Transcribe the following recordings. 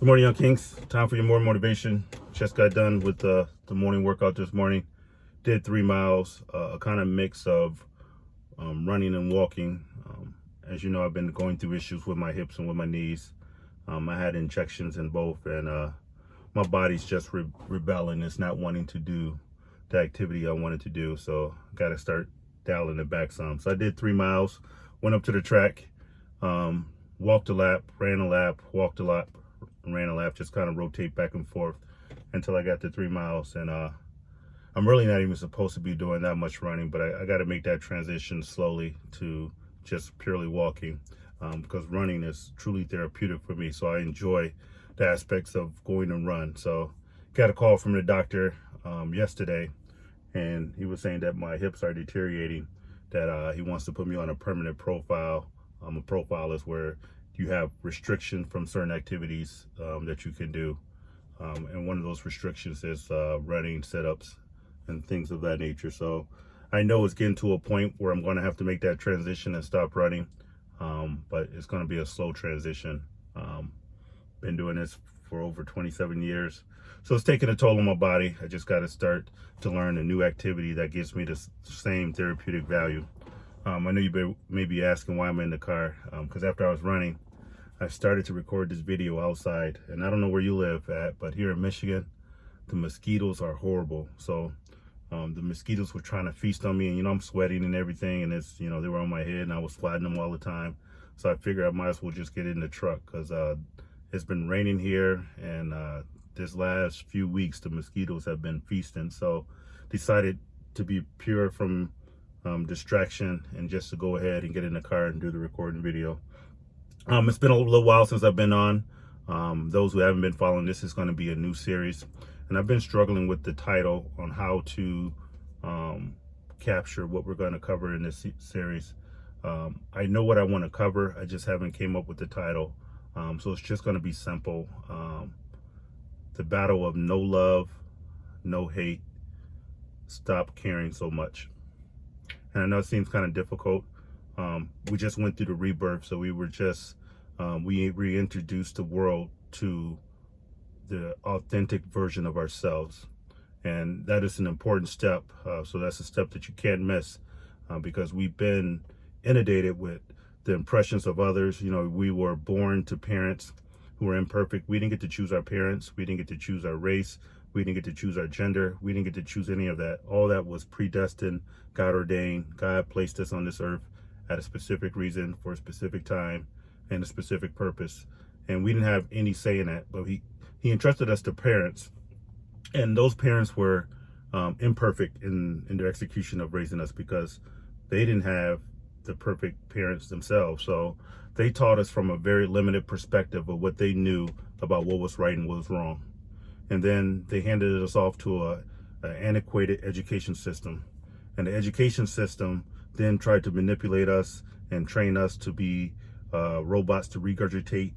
Good morning, Young Kings. Time for your morning motivation. Just got done with the morning workout this morning. Did 3 miles, a kind of mix of running and walking. As you know, I've been going through issues with my hips and with my knees. I had injections in both, and my body's just rebelling. It's not wanting to do the activity I wanted to do, so got to start dialing it back some. So I did 3 miles, went up to the track, walked a lap, ran a lap, walked a lap, ran a lap, just kind of rotate back and forth until I got to 3 miles. And I'm really not even supposed to be doing that much running, but I got to make that transition slowly to just purely walking, because running is truly therapeutic for me. So I enjoy the aspects of going to run. So got a call from the doctor yesterday, and he was saying that my hips are deteriorating, that he wants to put me on a permanent profile. A profile is where you have restriction from certain activities that you can do. And one of those restrictions is running, sit-ups, and things of that nature. So I know it's getting to a point where I'm going to have to make that transition and stop running, but it's going to be a slow transition. Been doing this for over 27 years. So it's taking a toll on my body. I just got to start to learn a new activity that gives me the same therapeutic value. I know you may be asking why I'm in the car, because after I was running, I started to record this video outside. And I don't know where you live at, but here in Michigan, the mosquitoes are horrible. So the mosquitoes were trying to feast on me, and I'm sweating and everything, and it's, they were on my head, and I was swatting them all the time. So I figured I might as well just get in the truck, because it's been raining here, and this last few weeks the mosquitoes have been feasting. So decided to be pure from distraction and just to go ahead and get in the car and do the recording video. It's been a little while since I've been on. Those who haven't been following, this is going to be a new series, and I've been struggling with the title on how to capture what we're going to cover in this series. I know what I want to cover, I just haven't came up with the title. So it's just going to be simple. The battle of no love, no hate, stop caring so much. And I know it seems kind of difficult. We just went through the rebirth, so we were just we reintroduced the world to the authentic version of ourselves, and that is an important step. So that's a step that you can't miss, because we've been inundated with the impressions of others. We were born to parents who were imperfect. We didn't get to choose our parents. We didn't get to choose our race. We didn't get to choose our gender. We didn't get to choose any of that. All that was predestined, God ordained. God placed us on this earth at a specific reason, for a specific time, and a specific purpose. And we didn't have any say in that, but he entrusted us to parents, and those parents were imperfect in their execution of raising us, because they didn't have the perfect parents themselves. So they taught us from a very limited perspective of what they knew about what was right and what was wrong. And then they handed us off to an antiquated education system. And the education system then tried to manipulate us and train us to be robots, to regurgitate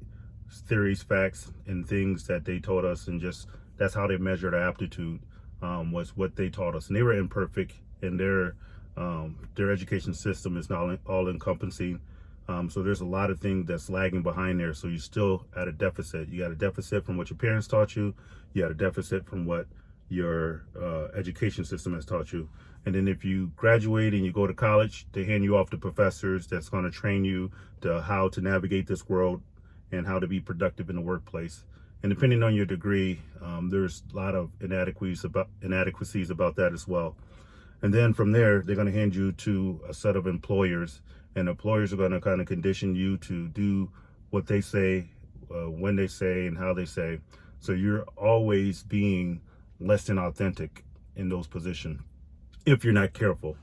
theories, facts, and things that they taught us. And just that's how they measured our aptitude, was what they taught us. And they were imperfect, and their education system is not all encompassing. So there's a lot of things that's lagging behind there. So you're still at a deficit. You got a deficit from what your parents taught you. You got a deficit from what your education system has taught you. And then if you graduate and you go to college, they hand you off to professors that's going to train you to how to navigate this world and how to be productive in the workplace. And depending on your degree, there's a lot of inadequacies about that as well. And then from there, they're going to hand you to a set of employers, and employers are going to kind of condition you to do what they say, when they say, and how they say. So you're always being less than authentic in those positions if you're not careful,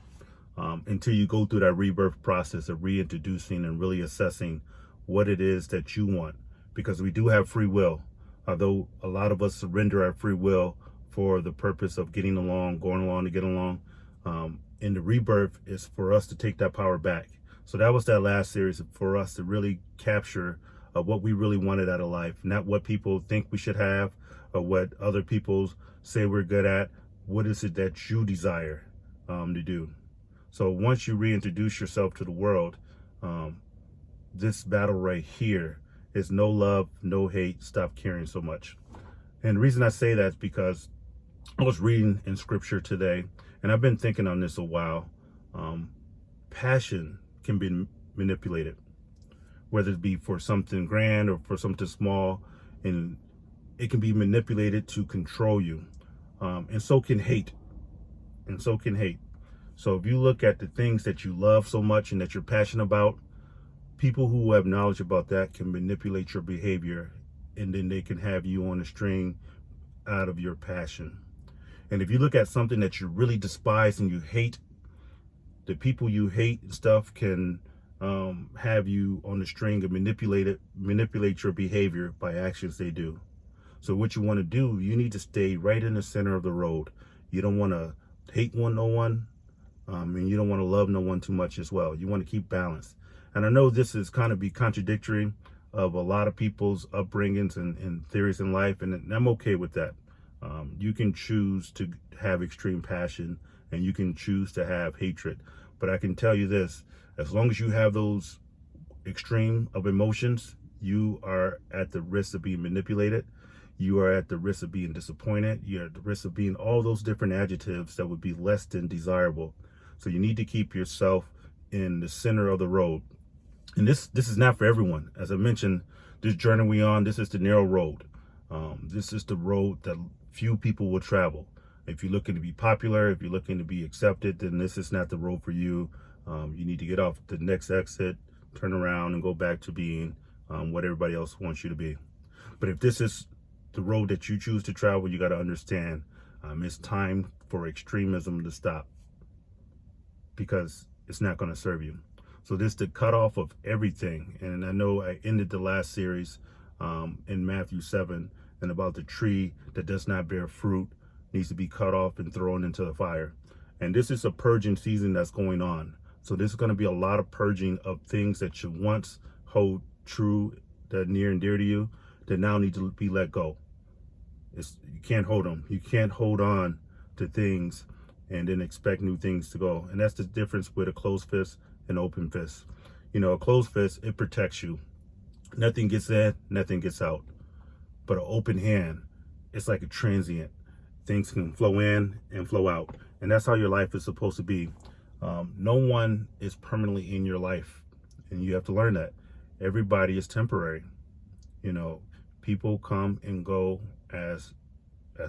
until you go through that rebirth process of reintroducing and really assessing what it is that you want. Because we do have free will, although a lot of us surrender our free will for the purpose of getting along, going along to get along. In the rebirth is for us to take that power back. So that was that last series, for us to really capture what we really wanted out of life, not what people think we should have or what other people say we're good at. What is it that you desire to do? So once you reintroduce yourself to the world, this battle right here It's no love, no hate, stop caring so much. And the reason I say that is because I was reading in scripture today, and I've been thinking on this a while. Um, Passion can be manipulated, whether it be for something grand or for something small, and it can be manipulated to control you. And so can hate. And so can hate. So if you look at the things that you love so much and that you're passionate about, people who have knowledge about that can manipulate your behavior, and then they can have you on a string out of your passion. And if you look at something that you really despise and you hate, the people you hate and stuff can have you on the string and manipulate your behavior by actions they do. So what you want to do, you need to stay right in the center of the road. You don't want to hate no one, and you don't want to love no one too much as well. You want to keep balance. And I know this is kind of be contradictory of a lot of people's upbringings and theories in life, and I'm okay with that. You can choose to have extreme passion, and you can choose to have hatred. But I can tell you this, as long as you have those extreme of emotions, you are at the risk of being manipulated. You are at the risk of being disappointed. You're at the risk of being all those different adjectives that would be less than desirable. So you need to keep yourself in the center of the road. And this is not for everyone. As I mentioned, this journey we on, this is the narrow road. This is the road that few people will travel. If you're looking to be popular, if you're looking to be accepted, then this is not the road for you. You need to get off the next exit, turn around, and go back to being what everybody else wants you to be. But if this is the road that you choose to travel, you got to understand it's time for extremism to stop, because it's not going to serve you. So this is the cutoff of everything. And I know I ended the last series in Matthew 7 and about the tree that does not bear fruit needs to be cut off and thrown into the fire. And this is a purging season that's going on. So this is going to be a lot of purging of things that you once hold true, that near and dear to you, that now need to be let go. You can't hold them. You can't hold on to things and then expect new things to go. And that's the difference with a closed fist and open fist. You know, a closed fist, it protects you. Nothing gets in, nothing gets out. But an open hand, it's like a transient. Things can flow in and flow out. And that's how your life is supposed to be. No one is permanently in your life. And you have to learn that. Everybody is temporary. You know, people come and go as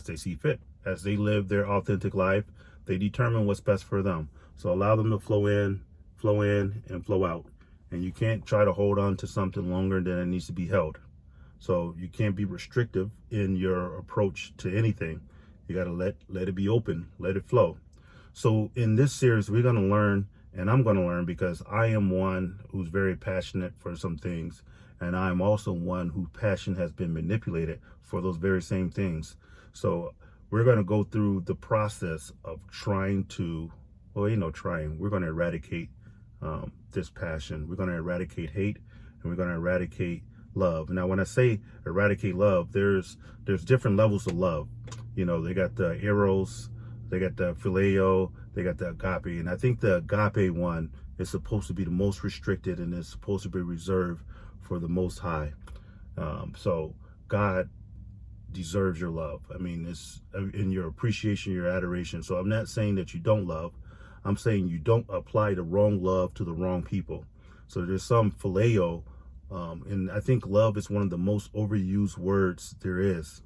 they see fit. As they live their authentic life, they determine what's best for them. So allow them to flow in, and flow out. And you can't try to hold on to something longer than it needs to be held. So you can't be restrictive in your approach to anything. You got to let it be open, let it flow. So in this series, we're going to learn, and I'm going to learn, because I am one who's very passionate for some things. And I'm also one whose passion has been manipulated for those very same things. So we're going to go through the process of trying to, we're going to eradicate this passion. We're going to eradicate hate, and we're going to eradicate love. Now, when I say eradicate love, there's different levels of love. You know, they got the eros, they got the phileo, they got the agape. And I think the agape one is supposed to be the most restricted, and is supposed to be reserved for the Most High. So God deserves your love. I mean, it's in your appreciation, your adoration. So I'm not saying that you don't love. I'm saying you don't apply the wrong love to the wrong people. So there's some phileo, and I think love is one of the most overused words there is.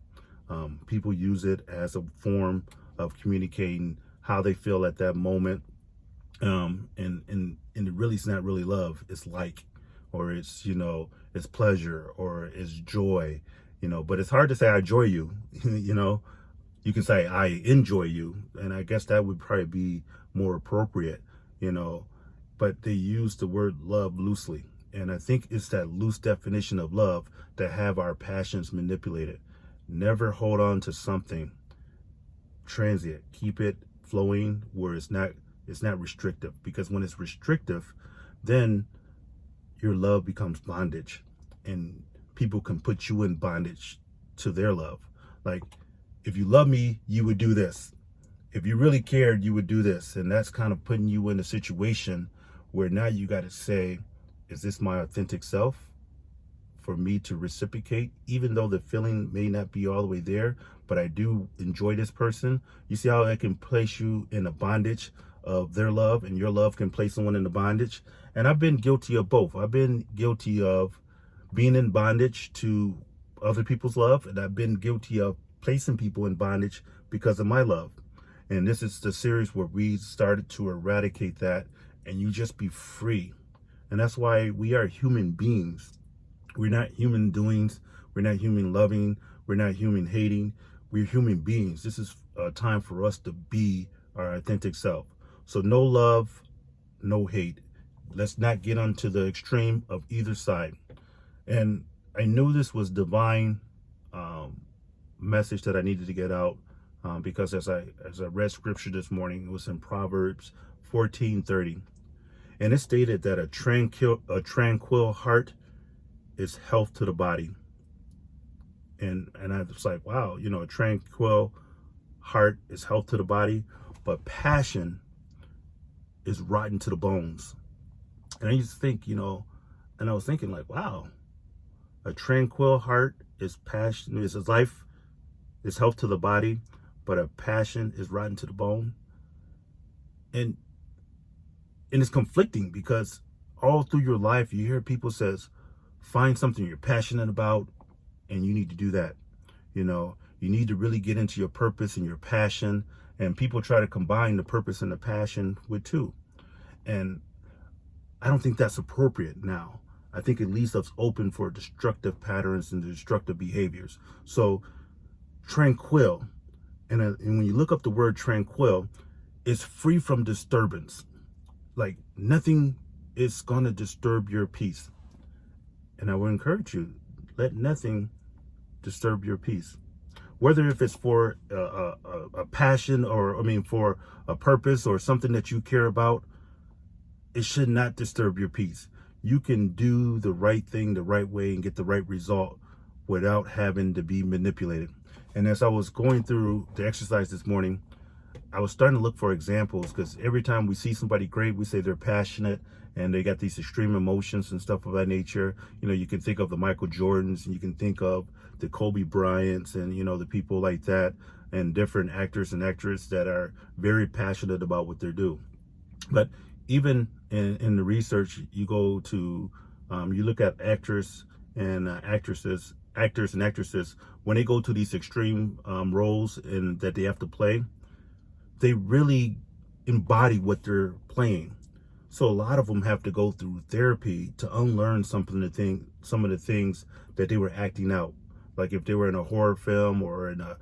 People use it as a form of communicating how they feel at that moment, and it really is not really love. It's like, or it's, it's pleasure, or it's joy, but it's hard to say I enjoy you. You can say I enjoy you, and I guess that would probably be more appropriate, but they use the word love loosely. And I think it's that loose definition of love that have our passions manipulated. Never hold on to something transient. Keep it flowing where it's not restrictive, because when it's restrictive, then your love becomes bondage, and people can put you in bondage to their love. Like, if you love me, you would do this. If you really cared, you would do this. And that's kind of putting you in a situation where now you got to say, is this my authentic self for me to reciprocate, even though the feeling may not be all the way there, but I do enjoy this person. You see how I can place you in a bondage of their love, and your love can place someone in the bondage. And I've been guilty of both. I've been guilty of being in bondage to other people's love, and I've been guilty of placing people in bondage because of my love. And this is the series where we started to eradicate that, and you just be free. And that's why we are human beings. We're not human doings. We're not human loving. We're not human hating. We're human beings. This is a time for us to be our authentic self. So no love, no hate. Let's not get onto the extreme of either side. And I knew this was divine message that I needed to get out because as I read scripture this morning, it was in Proverbs 14:30. And it stated that a tranquil heart is health to the body. And I was like, wow, you know, a tranquil heart is health to the body, but passion is rotten to the bones. And I used to think, you know, and I was thinking like, wow, a tranquil heart is passion, is life, is health to the body, but a passion is rotten to the bone. And it's conflicting because all through your life, you hear people says, find something you're passionate about and you need to do that. You know, you need to really get into your purpose and your passion, and people try to combine the purpose and the passion with two. And I don't think that's appropriate now. I think it leaves us open for destructive patterns and destructive behaviors. So tranquil, and when you look up the word tranquil, it's free from disturbance. Like nothing is going to disturb your peace. And I would encourage you, let nothing disturb your peace. Whether if it's for a passion or, for a purpose or something that you care about, it should not disturb your peace. You can do the right thing the right way and get the right result without having to be manipulated. And as I was going through the exercise this morning, I was starting to look for examples, because every time we see somebody great, we say they're passionate and they got these extreme emotions and stuff of that nature. You know, you can think of the Michael Jordans, and you can think of the Kobe Bryants, and, you know, the people like that, and different actors and actresses that are very passionate about what they do. But even in the research, you go to, you look at actors and actors and actresses, when they go to these extreme roles and that they have to play, they really embody what they're playing. So a lot of them have to go through therapy to unlearn some of the things that they were acting out. Like if they were in a horror film or in a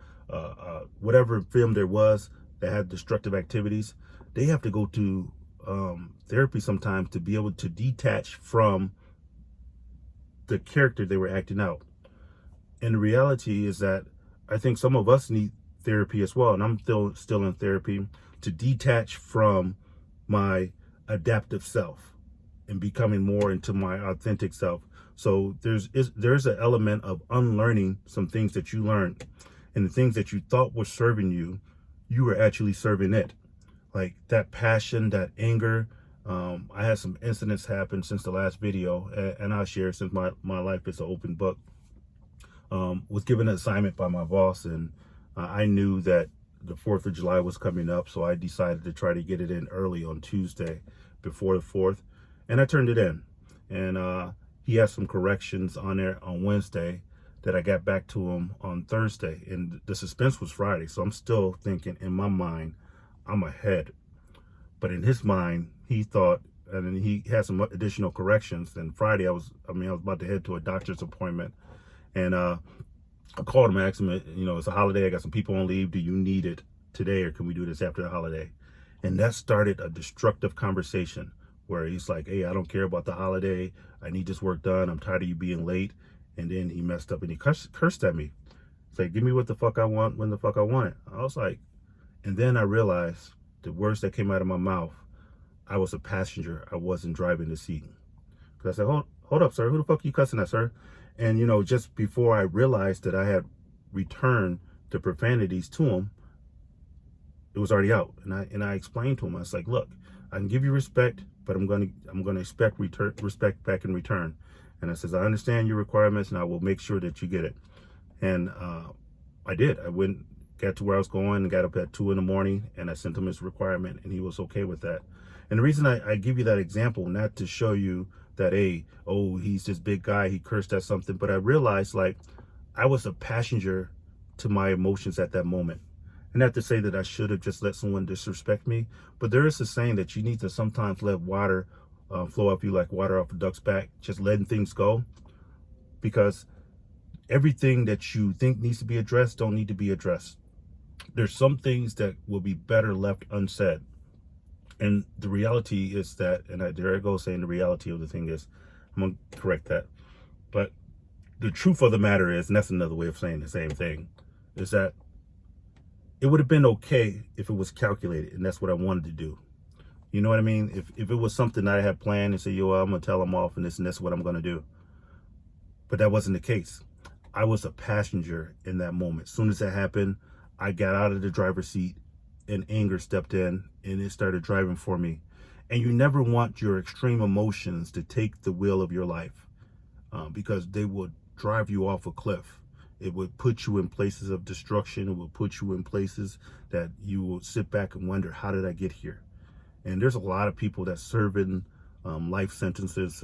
whatever film there was that had destructive activities, they have to go to therapy sometimes to be able to detach from the character they were acting out. And the reality is that I think some of us need therapy as well, and I'm still in therapy, to detach from my adaptive self and becoming more into my authentic self. So there's an element of unlearning some things that you learned, and the things that you thought were serving you, you were actually serving it. Like that passion, that anger. I had some incidents happen since the last video, and I'll share, since my life is an open book. Was given an assignment by my boss, and I knew that the 4th of July was coming up, so I decided to try to get it in early on Tuesday before the 4th, and I turned it in. And he had some corrections on there on Wednesday that I got back to him on Thursday, and the suspense was Friday, so I'm still thinking in my mind, I'm ahead. But in his mind, he thought, and then he had some additional corrections. And Friday, I was about to head to a doctor's appointment, and I called him and asked him, you know, it's a holiday, I got some people on leave, do you need it today, or can we do this after the holiday? And that started a destructive conversation where he's like, hey, I don't care about the holiday, I need this work done, I'm tired of you being late. And then he messed up and he cursed at me. It's like, give me what the fuck I want when the fuck I want it. I was like, and then I realized the words that came out of my mouth, I was a passenger, I wasn't driving the seat. Because I said, hold up, sir, who the fuck are you cussing at, sir? And, you know, just before I realized that I had returned the profanities to him, it was already out. And I explained to him, I was like, look, I can give you respect, but I'm gonna expect respect back in return. And I says, I understand your requirements and I will make sure that you get it. And I did. I went, got to where I was going and got up at 2 in the morning and I sent him his requirement and he was okay with that. And the reason I give you that example, not to show you that, hey, oh, he's this big guy, he cursed at something, but I realized like I was a passenger to my emotions at that moment. And not to say that I should have just let someone disrespect me, but there is a saying that you need to sometimes let water flow off you like water off a duck's back, just letting things go. Because everything that you think needs to be addressed don't need to be addressed. There's some things that will be better left unsaid. And the reality is that, and there I go saying the reality of the thing is, I'm going to correct that. But the truth of the matter is, and that's another way of saying the same thing, is that it would have been okay if it was calculated, and that's what I wanted to do. You know what I mean? If it was something I had planned and say, yo, I'm going to tell them off and that's what I'm going to do. But that wasn't the case. I was a passenger in that moment. As soon as that happened, I got out of the driver's seat and anger stepped in and it started driving for me. And you never want your extreme emotions to take the wheel of your life because they will drive you off a cliff. It would put you in places of destruction. It will put you in places that you will sit back and wonder, how did I get here? And there's a lot of people that serve in life sentences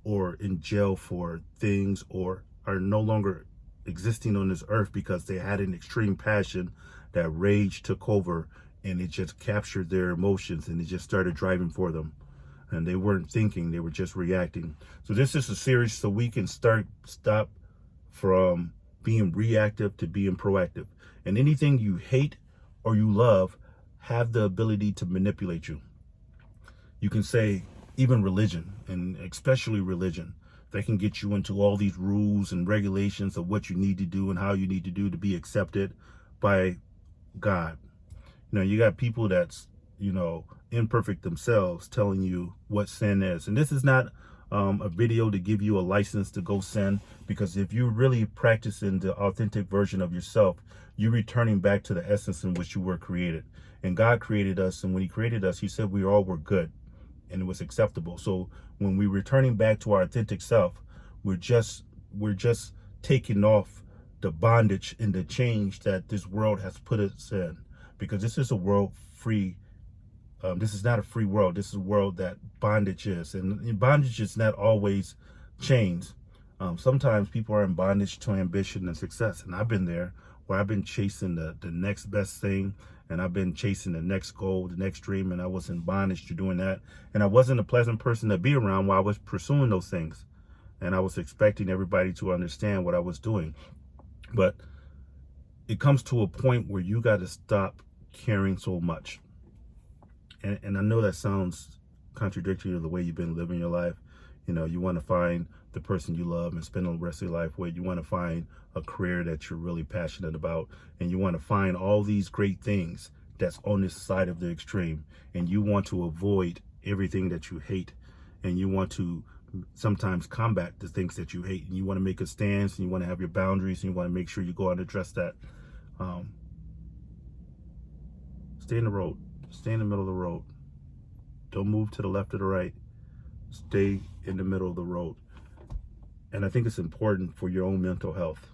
or in jail for things or are no longer existing on this earth because they had an extreme passion that rage took over and it just captured their emotions and it just started driving for them. And they weren't thinking, they were just reacting. So this is a series so we can stop from being reactive to being proactive. And anything you hate or you love have the ability to manipulate you. You can say even religion, and especially religion, they can get you into all these rules and regulations of what you need to do and how you need to do to be accepted by God. You know, you got people that's, imperfect themselves telling you what sin is. And this is not a video to give you a license to go sin, because if you're really practicing the authentic version of yourself, you're returning back to the essence in which you were created. And God created us, and when he created us, he said we all were good and it was acceptable. So when we're returning back to our authentic self, we're just taking off the bondage and the change that this world has put us in, because this is a world free. This is not a free world. This is a world that bondage is, and bondage is not always chains. Sometimes people are in bondage to ambition and success, and I've been there where I've been chasing the next best thing, and I've been chasing the next goal, the next dream, and I was in bondage to doing that. And I wasn't a pleasant person to be around while I was pursuing those things, and I was expecting everybody to understand what I was doing. But it comes to a point where you got to stop caring so much. And I know that sounds contradictory to the way you've been living your life. You want to find the person you love and spend the rest of your life with. You want to find a career that you're really passionate about. And you want to find all these great things that's on this side of the extreme. And you want to avoid everything that you hate. And you want to sometimes combat the things that you hate. And you want to make a stance, and you want to have your boundaries, and you want to make sure you go out and address that. Stay in the road. Stay in the middle of the road. Don't move to the left or the right. Stay in the middle of the road. And I think it's important for your own mental health,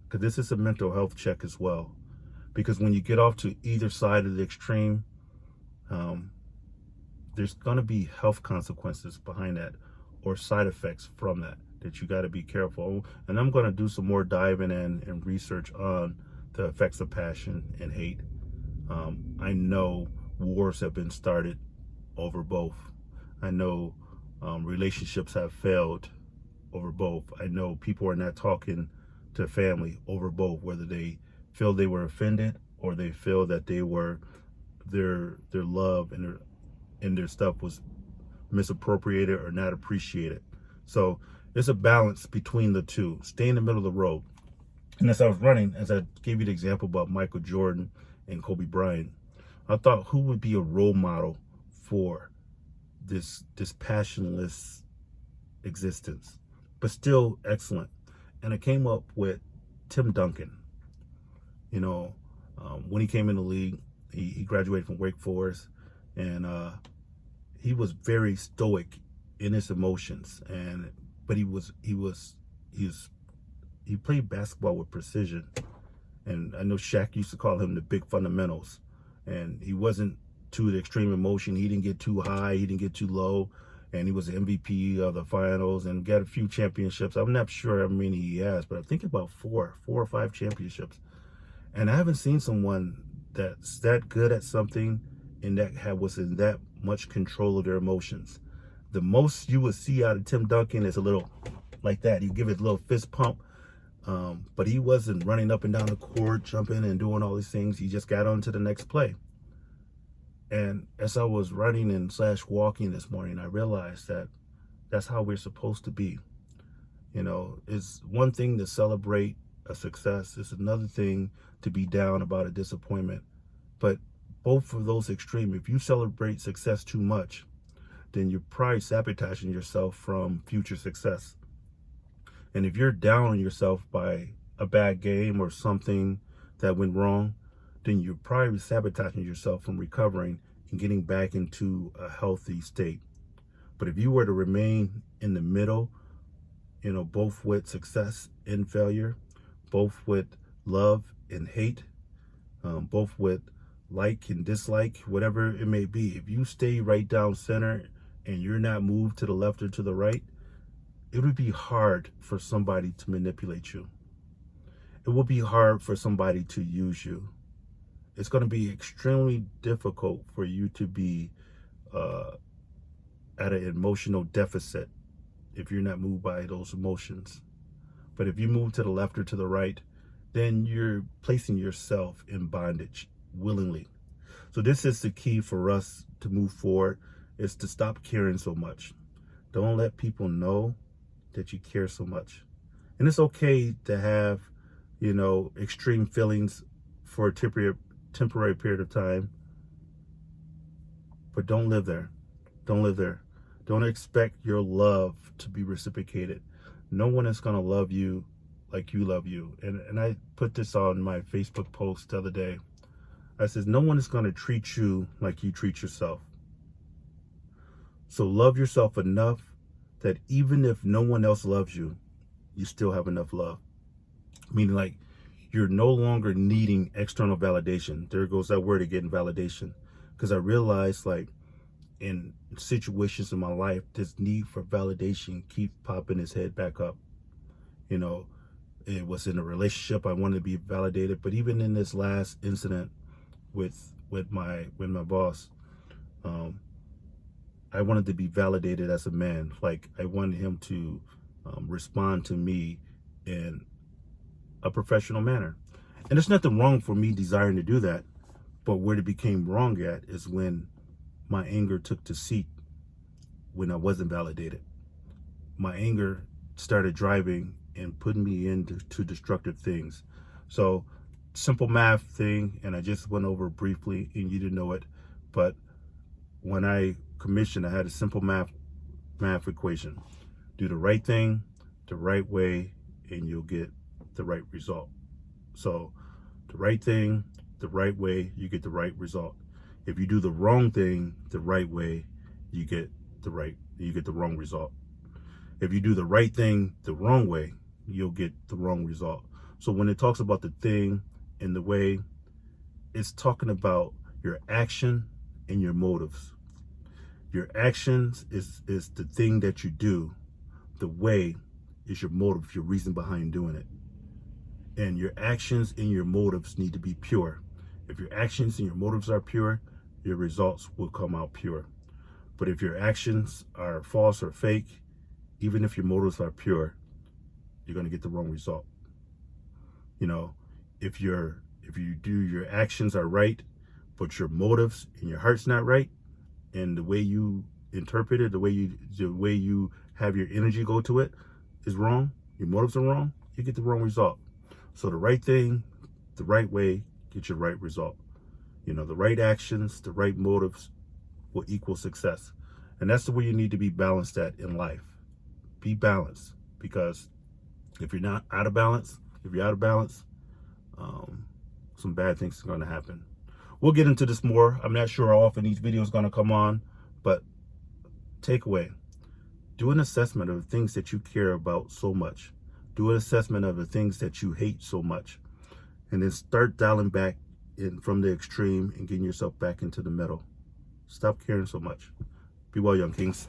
because this is a mental health check as well. Because when you get off to either side of the extreme, there's going to be health consequences behind that, or side effects from that you got to be careful. And I'm going to do some more diving in and research on the effects of passion and hate. I know wars have been started over both. I know relationships have failed over both. I know people are not talking to family over both, whether they feel they were offended or they feel that they were their love and their stuff was misappropriated or not appreciated. So there's a balance between the two. Stay in the middle of the road. And as I was running, as I gave you the example about Michael Jordan and Kobe Bryant, I thought, who would be a role model for this passionless existence, but still excellent? And I came up with Tim Duncan. When he came in the league, he graduated from Wake Forest, and he was very stoic in his emotions. And but he played basketball with precision. And I know Shaq used to call him the big fundamentals. And he wasn't to the extreme emotion. He didn't get too high. He didn't get too low. And he was the MVP of the finals and got a few championships. I'm not sure how many he has, but I think about four or five championships. And I haven't seen someone that's that good at something and that was in that much control of their emotions. The most you would see out of Tim Duncan is a little like that. You give it a little fist pump. But he wasn't running up and down the court, jumping and doing all these things. He just got on to the next play. And as I was running and / walking this morning, I realized that that's how we're supposed to be. You know, it's one thing to celebrate a success. It's another thing to be down about a disappointment. But both of those extremes, if you celebrate success too much, then you're probably sabotaging yourself from future success. And if you're down on yourself by a bad game or something that went wrong, then you're probably sabotaging yourself from recovering and getting back into a healthy state. But if you were to remain in the middle, you know, both with success and failure, both with love and hate, both with like and dislike, whatever it may be, if you stay right down center and you're not moved to the left or to the right, it would be hard for somebody to manipulate you. It will be hard for somebody to use you. It's going to be extremely difficult for you to be at an emotional deficit if you're not moved by those emotions. But if you move to the left or to the right, then you're placing yourself in bondage willingly. So this is the key for us to move forward, is to stop caring so much. Don't let people know that you care so much. And it's okay to have, you know, extreme feelings for a temporary period of time, but don't live there. Don't live there. Don't expect your love to be reciprocated. No one is going to love you like you love you. And I put this on my Facebook post the other day. I said, no one is going to treat you like you treat yourself. So love yourself enough that even if no one else loves you, you still have enough love. Meaning, like, you're no longer needing external validation. There goes that word again, validation. Because I realized, like, in situations in my life, this need for validation keeps popping its head back up. You know, it was in a relationship, I wanted to be validated. But even in this last incident with my boss, I wanted to be validated as a man. Like, I wanted him to respond to me in a professional manner. And there's nothing wrong for me desiring to do that. But where it became wrong at is when my anger took the seat when I wasn't validated. My anger started driving and putting me into destructive things. So, simple math thing, and I just went over briefly and you didn't know it, but when I commissioned, I had a simple math equation. Do the right thing the right way and you'll get the right result. So the right thing the right way, you get the right result. If you do the wrong thing the right way, you get the wrong result. If you do the right thing the wrong way, you'll get the wrong result. So when it talks about the thing and the way, it's talking about your action and your motives. Your actions is the thing that you do. The way is your motive, your reason behind doing it. And your actions and your motives need to be pure. If your actions and your motives are pure, your results will come out pure. But if your actions are false or fake, even if your motives are pure, you're going to get the wrong result. You know, if you do your actions are right, but your motives and your heart's not right, and the way you interpret it, the way you have your energy go to it is wrong, your motives are wrong, you get the wrong result. So the right thing, the right way, get your right result. You know, the right actions, the right motives will equal success. And that's the way you need to be balanced at in life. Be balanced, because if you're not out of balance, some bad things are going to happen. We'll get into this more. I'm not sure how often these videos are going to come on, but takeaway: Do an assessment of the things that you care about so much. Do an assessment of the things that you hate so much. And then start dialing back in from the extreme and getting yourself back into the middle. Stop caring so much. Be well, young kings.